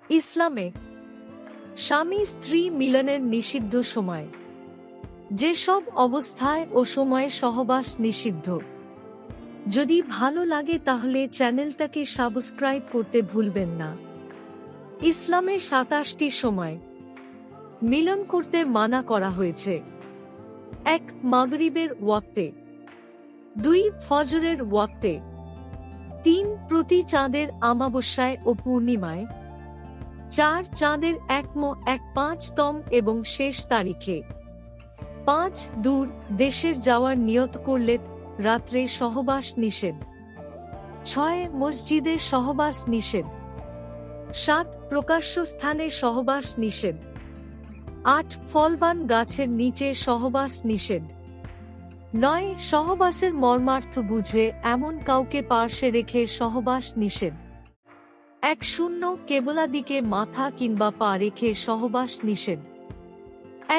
ইসলামে স্বামী স্ত্রী মিলনের নিষিদ্ধ সময়। যেসব অবস্থায় ও সময়ে সহবাস নিষিদ্ধ। যদি ভালো লাগে তাহলে চ্যানেলটাকে সাবস্ক্রাইব করতে ভুলবেন না। ইসলামে 27টি সময় মিলন করতে মানা করা হয়েছে। 1. মাগরিবের ওয়াক্তে, 2. ফজরের ওয়াক্তে, 3. প্রতি চাঁদের আমাবস্যায় ও পূর্ণিমায়, 4. চাঁদের 1/5তম এবং শেষ তারিখে, 5. দূর দেশের যাওয়ার নিয়ত করলে রাত্রে সহবাস নিষেধ, 6. মসজিদে সহবাস নিষেধ, 7. প্রকাশ্য স্থানে সহবাস নিষেধ, 8. ফলবান গাছের নিচে সহবাস নিষেধ, 9. সহবাসের মর্মার্থ বুঝে এমন কাউকে পার্শ্বে রেখে সহবাস নিষেধ, 10 কেবলাদিকে মাথা কিংবা পা রেখে সহবাস নিষেধ,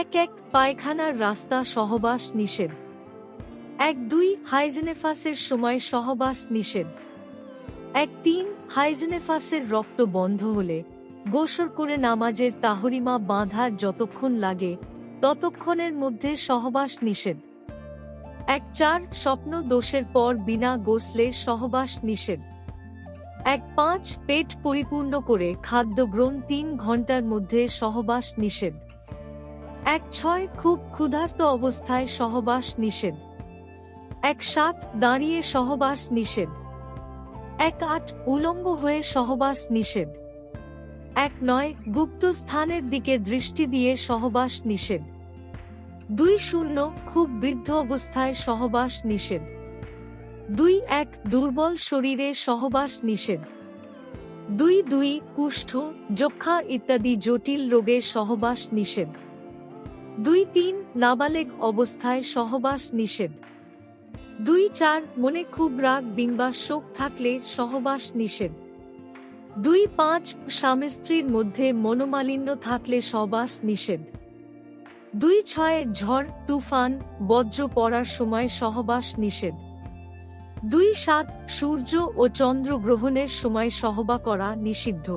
1 পায়খানার রাস্তা সহবাস নিষেধ, 1-2 হাইজেনেফাসের সময় সহবাস নিষেধ, 1-3 হাইজেনেফাসের রক্ত বন্ধ হলে গোসল করে নামাজের তাহরিমা বাঁধার যতক্ষণ লাগে ততক্ষণের মধ্যে সহবাস নিষেধ, 1-4 স্বপ্ন দোষের পর বিনা গোসলে সহবাস নিষেধ, 1-5 পেট পরিপূর্ণ করে খাদ্য গ্রহণ 3 ঘন্টার মধ্যে সহবাস নিষেধ, 1-6 খুব ক্ষুধার্ত অবস্থায় সহবাস নিষেধ, 1-7 দাঁড়িয়ে সহবাস নিষেধ, 1-8 উলঙ্গ হয়ে সহবাস নিষেধ, 1-9 গুপ্ত স্থানের দিকে দৃষ্টি দিয়ে সহবাস নিষেধ, 2-0 খুব বৃদ্ধ অবস্থায় সহবাস নিষেধ, 2-1 দুর্বল শরীরে সহবাস নিষেধ, 2-2 কুষ্ঠ, যক্ষা ইত্যাদি জটিল রোগে সহবাস নিষেধ, 2-3 নাবালেগ অবস্থায় সহবাস নিষেধ, 2-4 মনে খুব রাগ কিংবা শোক থাকলে সহবাস নিষেধ, 2-5 স্বামী স্ত্রীর মধ্যে মনোমালিন্য থাকলে সহবাস নিষেধ, 2-6 ঝড় তুফান বজ্র পড়ার সময় সহবাস নিষেধ, 2-7 সূর্য ও চন্দ্র গ্রহণের সময় সহবা করা নিষিদ্ধ।